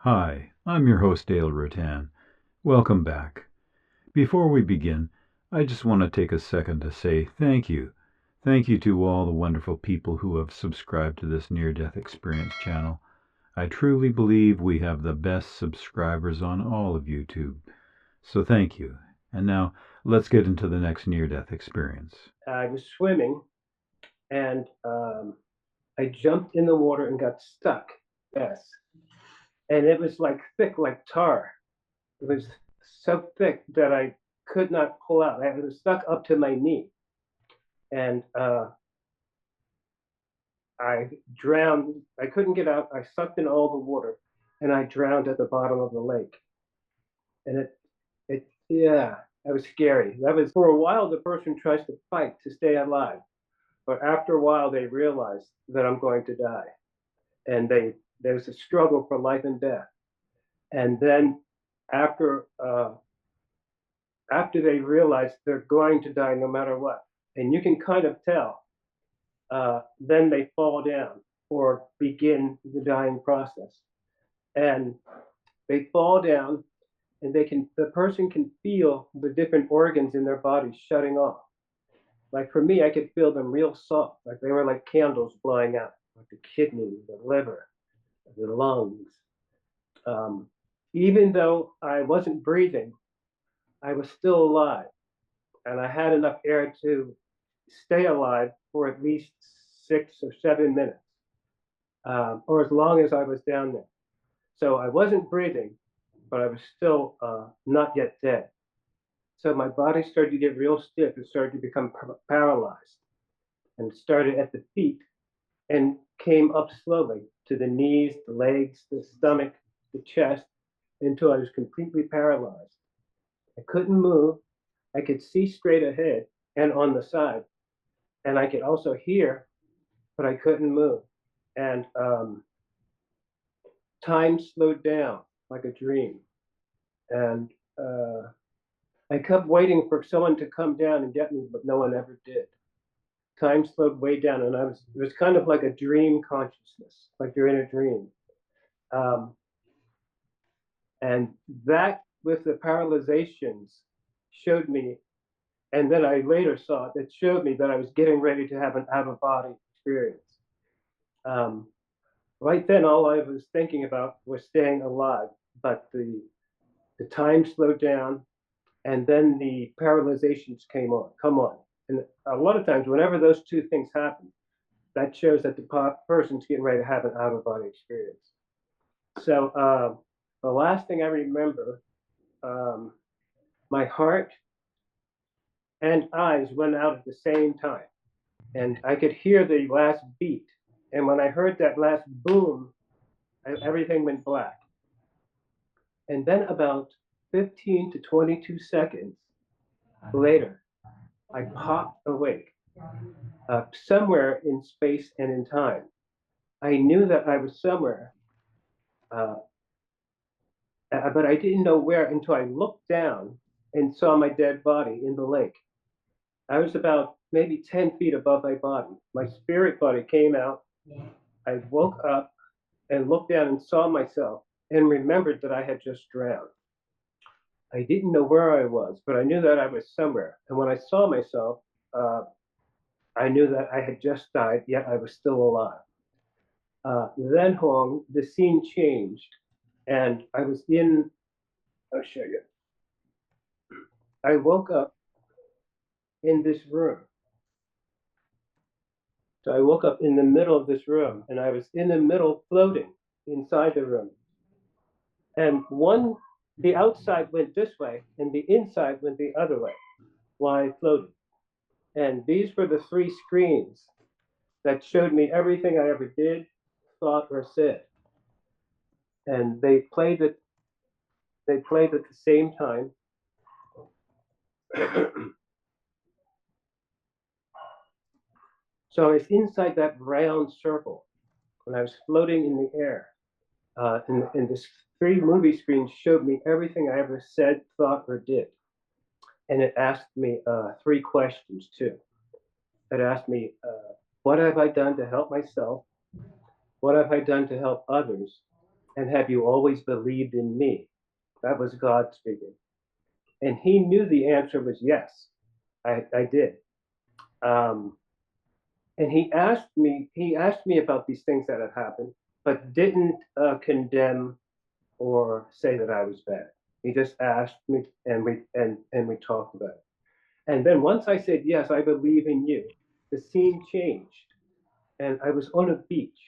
Hi, I'm your host Dale Rutan. Welcome back. Before we begin, I just want to take a second to say thank you. Thank you to all the wonderful people who have subscribed to this near death experience channel. I truly believe we have the best subscribers on all of YouTube. So thank you. And now let's get into the next near death experience. I was swimming and I jumped in the water and got stuck. Yes. And it was like thick, like tar. It was so thick that I could not pull out. I was stuck up to my knee. And I drowned. I couldn't get out. I sucked in all the water and I drowned at the bottom of the lake. And yeah, that was scary. That was, for a while, the person tries to fight to stay alive. But after a while, they realize that I'm going to die. And there's a struggle for life and death. And then after after they realize they're going to die no matter what, and you can kind of tell, then they fall down or begin the dying process. And they fall down, and the person can feel the different organs in their body shutting off. Like for me, I could feel them real soft, like they were like candles blowing out, like the kidney, the liver, the lungs. Um, Even though I wasn't breathing, I was still alive, and I had enough air to stay alive for at least 6 or 7 minutes, or as long as I was down there. So I wasn't breathing, but I was still not yet dead. So my body started to get real stiff. It started to become paralyzed, and it started at the feet and came up slowly to the knees, the legs, the stomach, the chest, until I was completely paralyzed. I couldn't move. I could see straight ahead and on the side, and I could also hear, but I couldn't move. And time slowed down like a dream. And I kept waiting for someone to come down and get me, but no one ever did. Time slowed way down, and it was kind of like a dream consciousness, like you're in a dream. Um, and that, with the paralyzations, showed me, and then I later saw it, that showed me that I was getting ready to have an out of body experience. Um, right then, all I was thinking about was staying alive, but the time slowed down, and then the paralyzations come on. And a lot of times, whenever those two things happen, that shows that the person's getting ready to have an out of body experience. So the last thing I remember, um, my heart and eyes went out at the same time, and I could hear the last beat. And when I heard that last boom, everything went black. And then about 15 to 22 seconds later, I popped awake somewhere in space and in time. I knew that I was somewhere, uh, but I didn't know where until I looked down and saw my dead body in the lake. I was about maybe 10 feet above my body. My spirit body came out. I woke up and looked down and saw myself and remembered that I had just drowned. I didn't know where I was, but I knew that I was somewhere. And when I saw myself, uh, I knew that I had just died, yet I was still alive. Then Hong, the scene changed, and I'll show you. I woke up in this room. So I woke up in the middle of this room, and I was in the middle floating inside the room. And the outside went this way, and the inside went the other way while I floated. And these were the three screens that showed me everything I ever did, thought, or said. And they played at the same time. So I was inside that round circle when I was floating in the air. And this three movie screens showed me everything I ever said, thought, or did. And it asked me three questions too. It asked me, what have I done to help myself? What have I done to help others? And have you always believed in me? That was God speaking. And he knew the answer was yes. I did. Um, and he asked me about these things that had happened, but didn't condemn or say that I was bad. He just asked me, and we talked about it. And then once I said yes, I believe in you, the scene changed, and I was on a beach,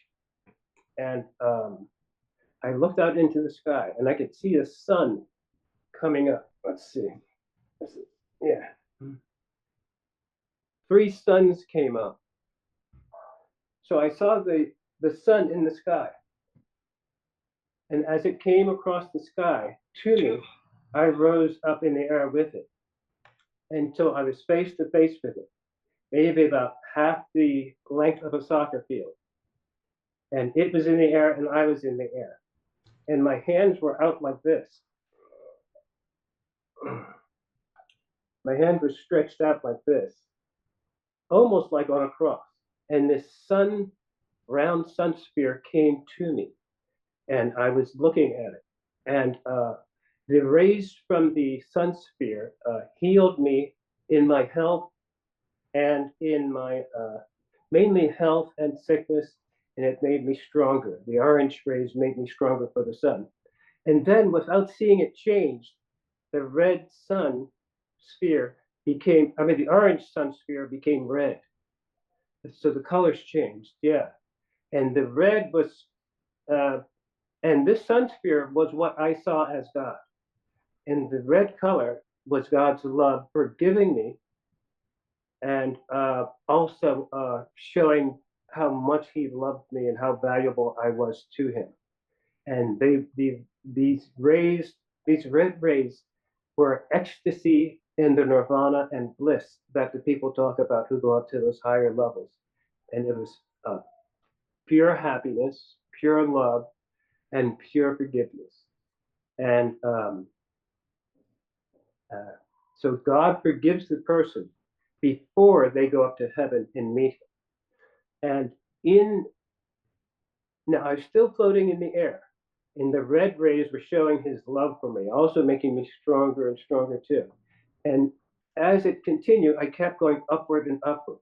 and I looked out into the sky, and I could see the sun coming up. Let's see. Yeah, three suns came up. So I saw the sun in the sky, and as it came across the sky to me, I rose up in the air with it until I was face to face with it, maybe about half the length of a soccer field. And it was in the air, and I was in the air. And my hands were out like this. My hands were stretched out like this, almost like on a cross. And this round sun sphere came to me, and I was looking at it. And the rays from the sun sphere healed me in my health and in my mainly health and sickness, and it made me stronger. The orange rays made me stronger for the sun. And then, without seeing it change, the red sun sphere the orange sun sphere became red. So the colors changed, yeah. And the red was, uh, and this sun sphere was what I saw as God. And the red color was God's love forgiving me and also showing how much he loved me and how valuable I was to him. And these rays, these red rays, were ecstasy in the nirvana and bliss that the people talk about who go up to those higher levels. And it was pure happiness, pure love, and pure forgiveness. And uh, so God forgives the person before they go up to heaven and meet him. And in now, I was still floating in the air, and the red rays were showing his love for me, also making me stronger and stronger too. And as it continued, I kept going upward and upward.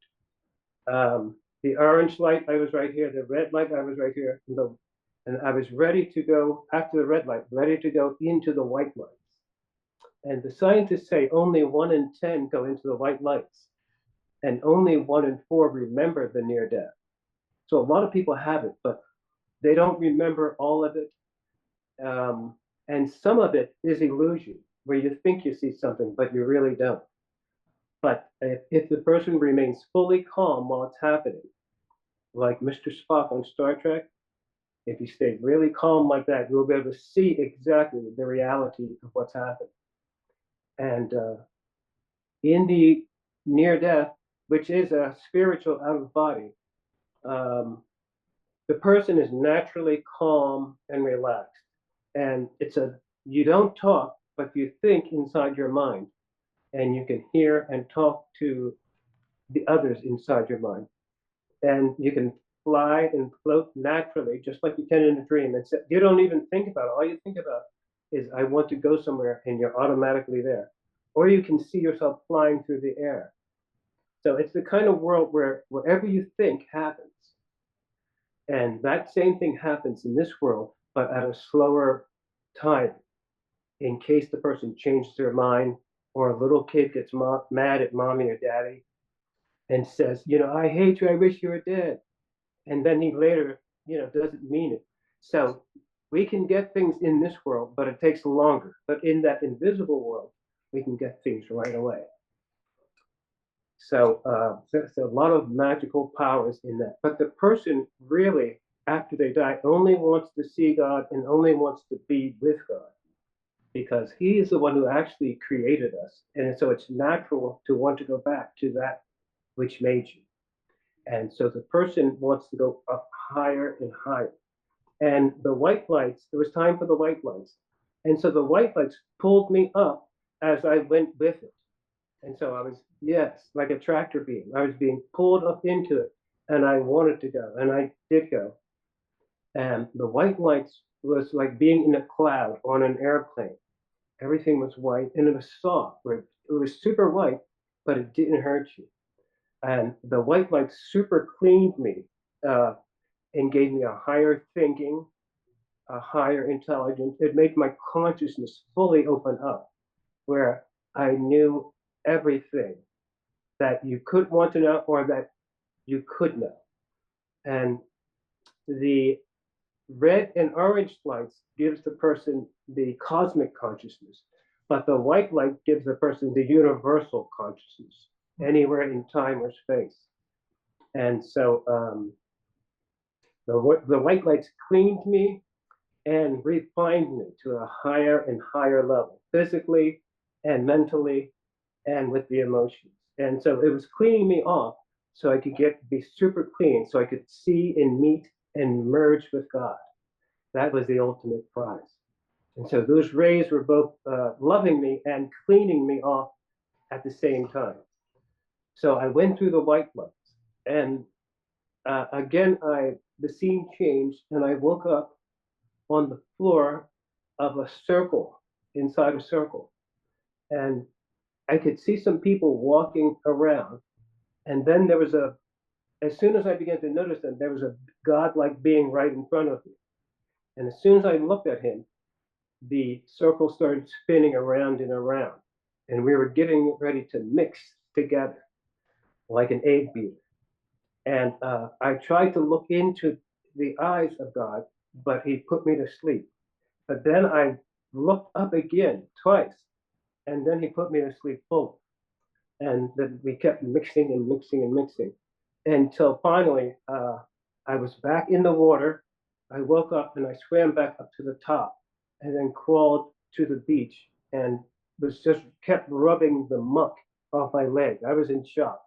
The orange light, I was right here. The red light, I was right here. And I was ready to go after the red light, ready to go into the white lights. And the scientists say only 1 in 10 go into the white lights, and only 1 in 4 remember the near death. So a lot of people have it, but they don't remember all of it. And some of it is illusion, where you think you see something, but you really don't. But if the person remains fully calm while it's happening, like Mr. Spock on Star Trek, if you stay really calm like that, you'll be able to see exactly the reality of what's happening. And in the near death, which is a spiritual out of body, um, the person is naturally calm and relaxed. And you don't talk, but you think inside your mind, and you can hear and talk to the others inside your mind. And you can fly and float naturally, just like you can in a dream. And so you don't even think about it. All you think about is, I want to go somewhere, and you're automatically there. Or you can see yourself flying through the air. So it's the kind of world where whatever you think happens. And that same thing happens in this world, but at a slower time, in case the person changes their mind, or a little kid gets mad at mommy or daddy and says, I hate you, I wish you were dead. And then he later, doesn't mean it. So we can get things in this world, but it takes longer. But in that invisible world, we can get things right away. So there's a lot of magical powers in that. But the person really, after they die, only wants to see God and only wants to be with God, because he is the one who actually created us. And so it's natural to want to go back to that which made you. And so the person wants to go up higher and higher. And the white lights, it was time for the white lights. And so the white lights pulled me up as I went with it. And so I was, yes, like a tractor beam. I was being pulled up into it, and I wanted to go, and I did go. And the white lights was like being in a cloud on an airplane. Everything was white and it was soft. It was super white, but it didn't hurt you. And the white light super cleaned me uh, and gave me a higher thinking, a higher intelligence. It made my consciousness fully open up, where I knew everything that you could want to know or that you could know. And the red and orange lights gives the person the cosmic consciousness, but the white light gives the person the universal consciousness, anywhere in time or space. And so the white lights cleaned me and refined me to a higher and higher level, physically and mentally and with the emotions. And so it was cleaning me off so I could get be super clean, so I could see and meet and merge with God. That was the ultimate prize. And so those rays were both loving me and cleaning me off at the same time. So I went through the white lights, and again, the scene changed, and I woke up on the floor of a circle inside a circle, and I could see some people walking around, and then there was a. As soon as I began to notice them, there was a godlike being right in front of me, and as soon as I looked at him, the circle started spinning around and around, and we were getting ready to mix together like an egg beater. And I tried to look into the eyes of God, but he put me to sleep. But then I looked up again twice, and then he put me to sleep fully. And then we kept mixing and mixing and mixing until finally I was back in the water. I woke up and I swam back up to the top and then crawled to the beach and was just kept rubbing the muck off my leg. I was in shock.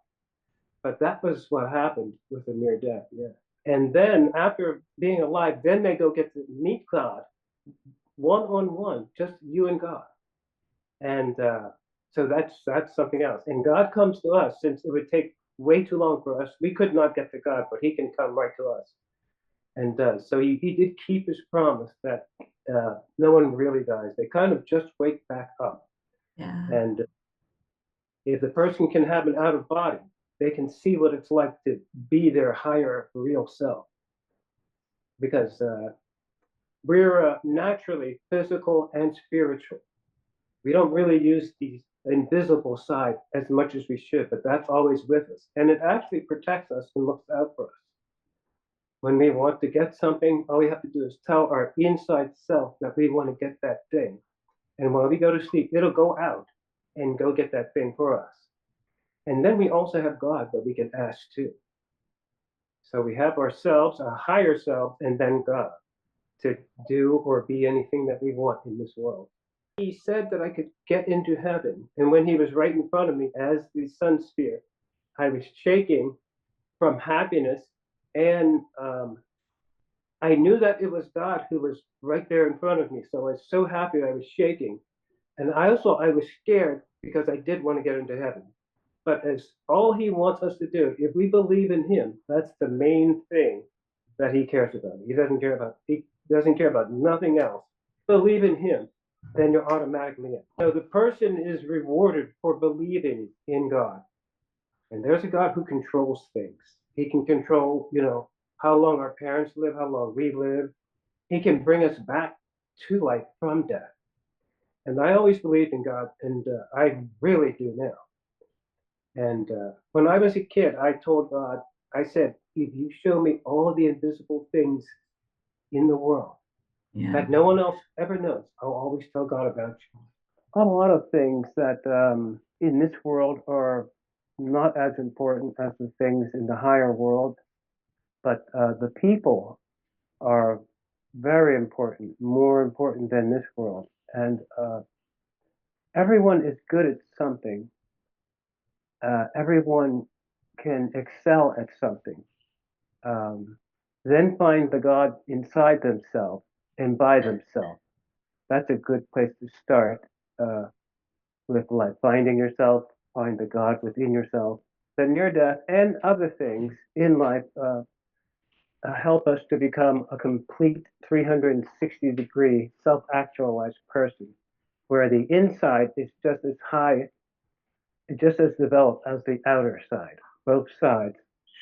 But that was what happened with the near death, yeah. And then after being alive, then they go get to meet God one on one, just you and God. And so that's something else. And God comes to us since it would take way too long for us. We could not get to God, but He can come right to us and does. So he did keep His promise that no one really dies. They kind of just wake back up. Yeah. And if the person can have an out of body, they can see what it's like to be their higher real self. Because we're naturally physical and spiritual. We don't really use the invisible side as much as we should, but that's always with us. And it actually protects us and looks out for us. When we want to get something, all we have to do is tell our inside self that we want to get that thing. And when we go to sleep, it'll go out and go get that thing for us. And then we also have God that we can ask too. So we have ourselves, our higher selves, and then God to do or be anything that we want in this world. He said that I could get into heaven. And when he was right in front of me as the sun sphere, I was shaking from happiness. And I knew that it was God who was right there in front of me. So I was so happy I was shaking. And I was scared because I did want to get into heaven. But as all he wants us to do, if we believe in him, that's the main thing that he cares about. He doesn't care about nothing else. Believe in him, then you're automatically in. So the person is rewarded for believing in God. And there's a God who controls things. He can control, how long our parents live, how long we live. He can bring us back to life from death. And I always believed in God, and I really do now. And when I was a kid, I told God, I said, if you show me all the invisible things in the world that no one else ever knows, I'll always tell God about you. A lot of things that in this world are not as important as the things in the higher world, but the people are very important, more important than this world. And everyone is good at something. Everyone can excel at something. Um, then find the God inside themselves and by themselves. That's a good place to start with life. Finding yourself, find the God within yourself. The near death and other things in life help us to become a complete 360-degree self-actualized person, where the inside is just as high, just as developed as the outer side. Both sides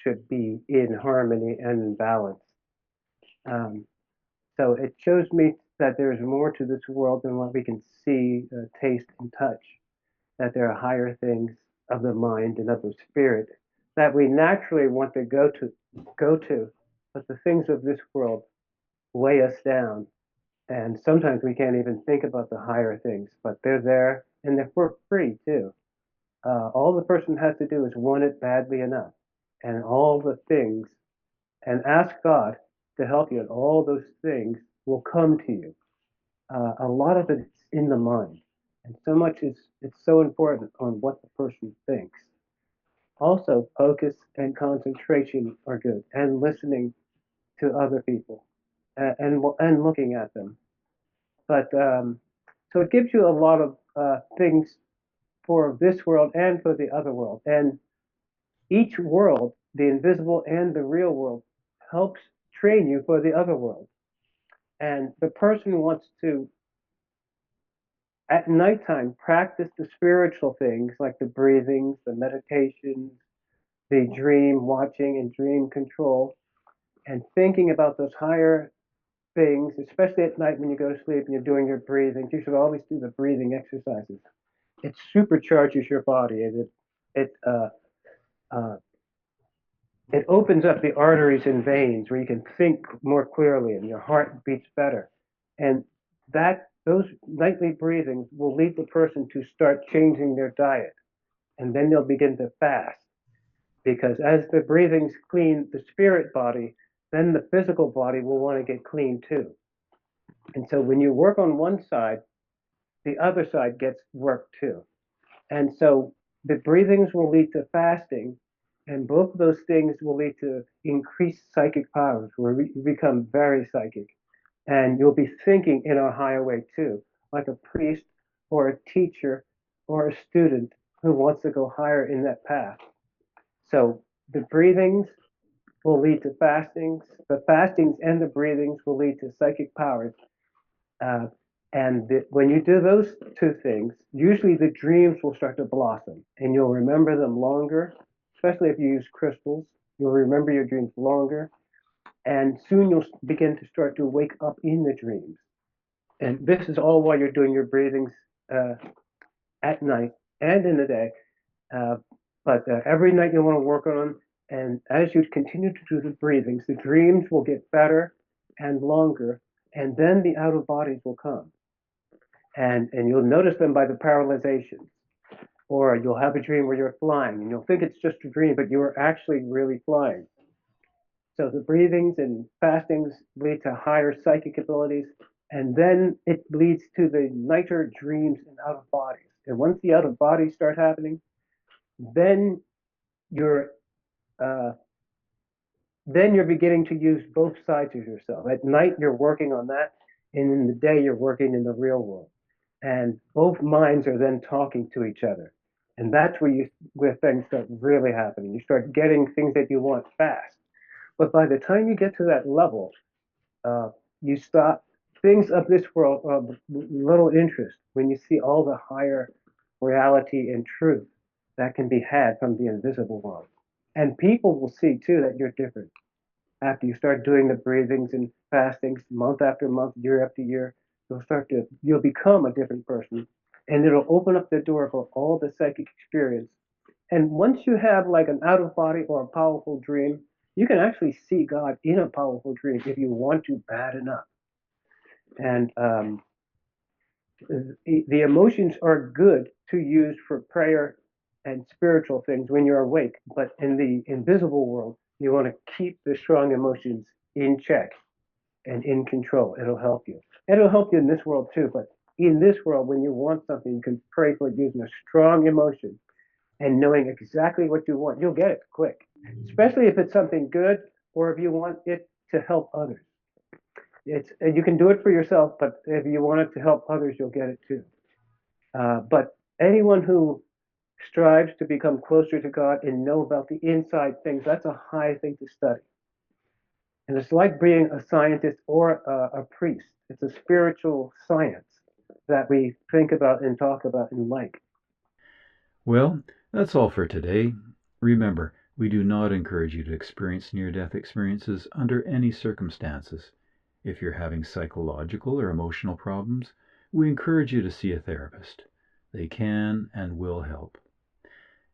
should be in harmony and in balance. Um, so it shows me that there's more to this world than what we can see, taste, and touch. That there are higher things of the mind and of the spirit that we naturally want to go to, but the things of this world weigh us down, and sometimes we can't even think about the higher things, but they're there and they're for free too. All the person has to do is want it badly enough, and all the things, and ask God to help you, and all those things will come to you. A lot of it is in the mind, and so much is it's so important on what the person thinks. Also, focus and concentration are good, and listening to other people, and looking at them. But so it gives you a lot of things for this world and for the other world, and each world, the invisible and the real world, helps train you for the other world. And the person wants to at nighttime practice the spiritual things like the breathings, the meditations, the dream watching and dream control, and thinking about those higher things, especially at night when you go to sleep and you're doing your breathing. You should always do the breathing exercises. It supercharges your body, and it uh, it opens up the arteries and veins where you can think more clearly and your heart beats better. And that those nightly breathings will lead the person to start changing their diet, and then they'll begin to fast, because as the breathings clean the spirit body, then the physical body will want to get clean too. And so when you work on one side, the other side gets worked too. And so the breathings will lead to fasting, and both of those things will lead to increased psychic powers, where you become very psychic. And you'll be thinking in a higher way too, like a priest or a teacher or a student who wants to go higher in that path. So the breathings will lead to fastings, the fastings and the breathings will lead to psychic powers. Uh, when you do those two things, usually the dreams will start to blossom and you'll remember them longer, especially if you use crystals. You'll remember your dreams longer, and soon you'll begin to start to wake up in the dreams. And this is all while you're doing your breathings uh, at night and in the day. Uh, but every night you want to work on them. And as you continue to do the breathings, the dreams will get better and longer, and then the out of bodies will come. And you'll notice them by the paralyzations. Or you'll have a dream where you're flying, and you'll think it's just a dream, but you are actually really flying. So the breathings and fastings lead to higher psychic abilities, and then it leads to the nighter dreams and out of bodies. And once the out of bodies start happening, then you're uh, then you're beginning to use both sides of yourself. At night, you're working on that, and in the day, you're working in the real world. And both minds are then talking to each other. And that's where things start really happening. You start getting things that you want fast. But by the time you get to that level, uh, you stop things of this world of little interest when you see all the higher reality and truth that can be had from the invisible world. And people will see too that you're different after you start doing the breathings and fastings month after month, year after year. You'll become a different person, and it'll open up the door for all the psychic experience. And once you have like an out of body or a powerful dream, you can actually see God in a powerful dream if you want to bad enough. And the emotions are good to use for prayer and spiritual things when you're awake. But in the invisible world, you want to keep the strong emotions in check and in control. It'll help you. It'll help you in this world too. But in this world, when you want something, you can pray for it using a strong emotion and knowing exactly what you want. You'll get it quick, especially if it's something good or if you want it to help others. You can do it for yourself, but if you want it to help others, you'll get it too. But anyone who strives to become closer to God and know about the inside things, that's a high thing to study. And it's like being a scientist or a priest. It's a spiritual science that we think about and talk about and like. Well, that's all for today. Remember, we do not encourage you to experience near death experiences under any circumstances. If you're having psychological or emotional problems, we encourage you to see a therapist. They can and will help.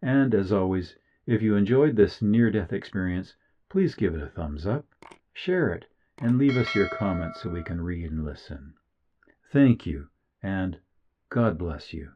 And as always, if you enjoyed this near death experience, please give it a thumbs up, share it, and leave us your comments so we can read and listen. Thank you, and God bless you.